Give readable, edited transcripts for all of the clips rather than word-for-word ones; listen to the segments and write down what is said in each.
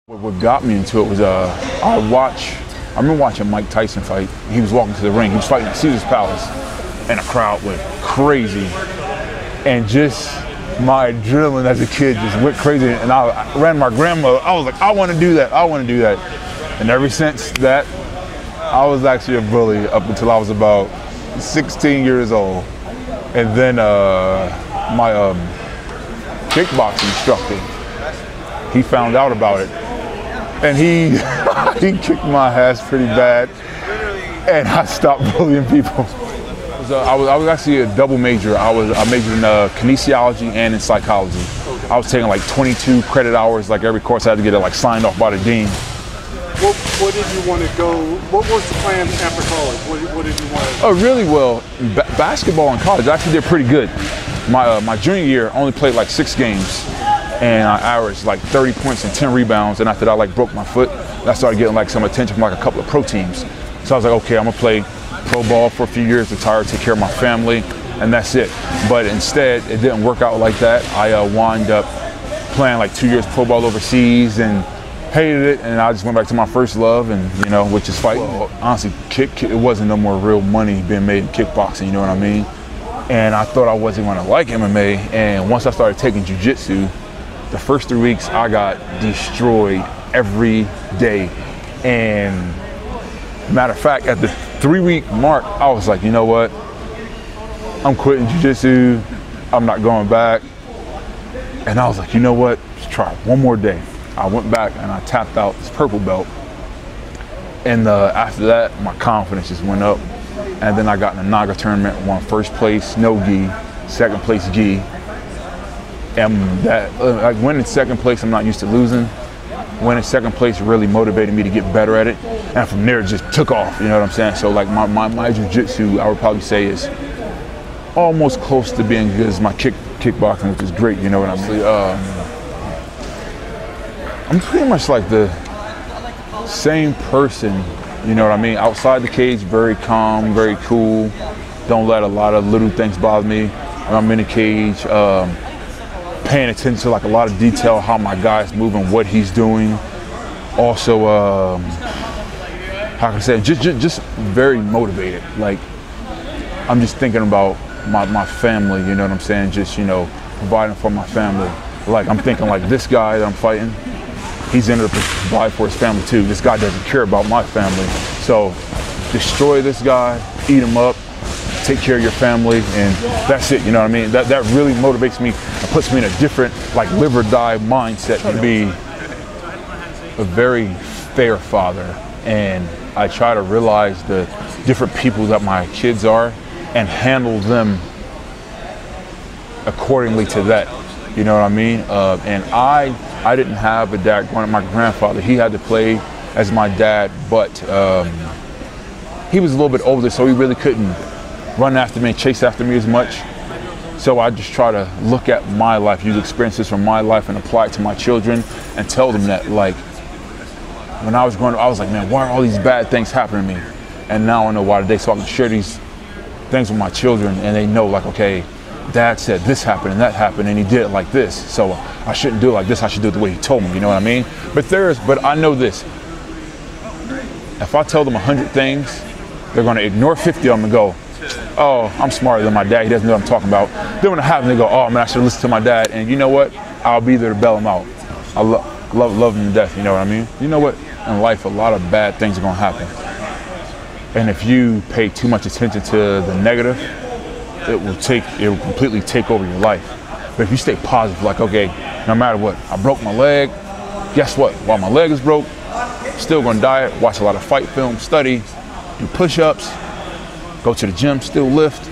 What got me into it was I remember watching Mike Tyson fight. He was walking to the ring. He was fighting at Caesar's Palace, and the crowd went crazy. And just my adrenaline as a kid just went crazy. And I ran my grandmother. I was like, I want to do that. I want to do that. And ever since that, I was actually a bully up until I was about 16 years old. And then my kickboxing instructor, he found out about it. And he kicked my ass pretty bad, and I stopped bullying people. I was actually a double major. I majored in kinesiology and in psychology. I was taking like 22 credit hours, like every course I had to get it like signed off by the dean. What did you want to go? What was the plan after college? What did you want to? Oh, really well. Basketball in college, I actually did pretty good. My junior year, I only played like 6 games. And I averaged like 30 points and 10 rebounds. And after that, I like broke my foot. And I started getting like some attention from like a couple of pro teams. So I was like, okay, I'm gonna play pro ball for a few years, retire, take care of my family, and that's it. But instead, it didn't work out like that. I wound up playing like 2 years pro ball overseas and hated it. And I just went back to my first love, and you know, which is fighting. Well, honestly, it wasn't no more real money being made in kickboxing. You know what I mean? And I thought I wasn't gonna like MMA. And once I started taking jiu-jitsu, the first 3 weeks, I got destroyed every day. And matter of fact, at the 3-week mark, I was like, you know what? I'm quitting jiu-jitsu. I'm not going back. And I was like, you know what? Let's try one more day. I went back and I tapped out this purple belt. And after that, my confidence just went up. And then I got in the Naga tournament, won first place, no gi, second place gi. And that, like winning second place, I'm not used to losing. Winning second place really motivated me to get better at it. And from there, it just took off, you know what I'm saying? So like my jiu-jitsu, I would probably say is almost close to being good as my kickboxing, which is great, you know what I mean? I'm pretty much like the same person, you know what I mean? Outside the cage, very calm, very cool. Don't let a lot of little things bother me. When I'm in the cage, paying attention to like a lot of detail, how my guy's moving, what he's doing. Also, how can I say, just very motivated. Like, I'm just thinking about my family, you know what I'm saying? Just, you know, providing for my family. Like, I'm thinking like this guy that I'm fighting, he's in there to provide for his family too. This guy doesn't care about my family. So destroy this guy, eat him up, take care of your family, and that's it, you know what I mean? That really motivates me and puts me in a different, like, live or die mindset to be a very fair father. And I try to realize the different people that my kids are and handle them accordingly to that, you know what I mean? And I didn't have a dad growing up. My grandfather, he had to play as my dad, but he was a little bit older, so he really couldn't run after me and chase after me as much. So I just try to look at my life, use experiences from my life and apply it to my children and tell them that, like, when I was growing up, I was like, man, why are all these bad things happening to me? And now I know why today, so I can share these things with my children and they know, like, okay, dad said this happened and that happened and he did it like this. So I shouldn't do it like this, I should do it the way he told me, you know what I mean? But I know this. If I tell them 100 things, they're gonna ignore 50 of them and go, oh, I'm smarter than my dad, he doesn't know what I'm talking about. Then when I have them, they go, oh man, I should listen to my dad. And you know what? I'll be there to bail them out. I love them to death, you know what I mean? You know what? In life, a lot of bad things are gonna happen. And if you pay too much attention to the negative, it will completely take over your life. But if you stay positive, like, okay, no matter what, I broke my leg, guess what? While my leg is broke, still gonna diet, watch a lot of fight films, study, do push-ups, go to the gym, still lift,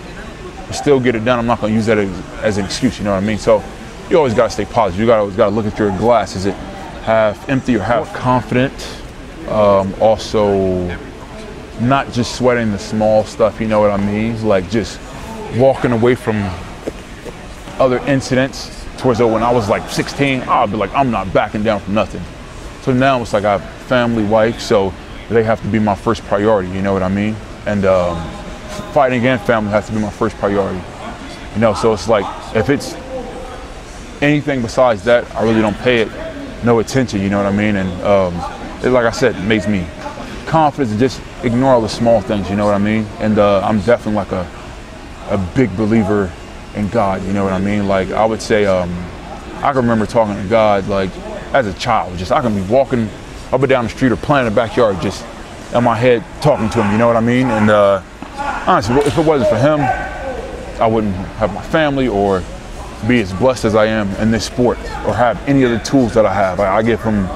still get it done. I'm not gonna use that as an excuse, you know what I mean? So you always gotta stay positive. You always gotta look at your glass. Is it half empty or half confident? Also, not just sweating the small stuff, you know what I mean? Like just walking away from other incidents towards when I was like 16, I'll be like, I'm not backing down from nothing. So now it's like I have family, wife, so they have to be my first priority, you know what I mean? And fighting against family has to be my first priority. You know, so it's like, if it's anything besides that, I really don't pay it no attention, you know what I mean? And like I said, it makes me confident to just ignore all the small things, you know what I mean? And I'm definitely like a big believer in God, you know what I mean? Like I would say, I can remember talking to God like as a child. Just I can be walking up and down the street or playing in the backyard, just in my head talking to him, you know what I mean? And honestly, if it wasn't for him, I wouldn't have my family or be as blessed as I am in this sport or have any of the tools that I have. I give him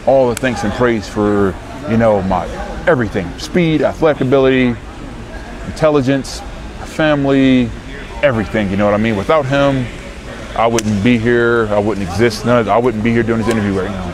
all the thanks and praise for, you know, my everything: speed, athletic ability, intelligence, family, everything, you know what I mean? Without him, I wouldn't be here, I wouldn't exist, I wouldn't be here doing this interview right now.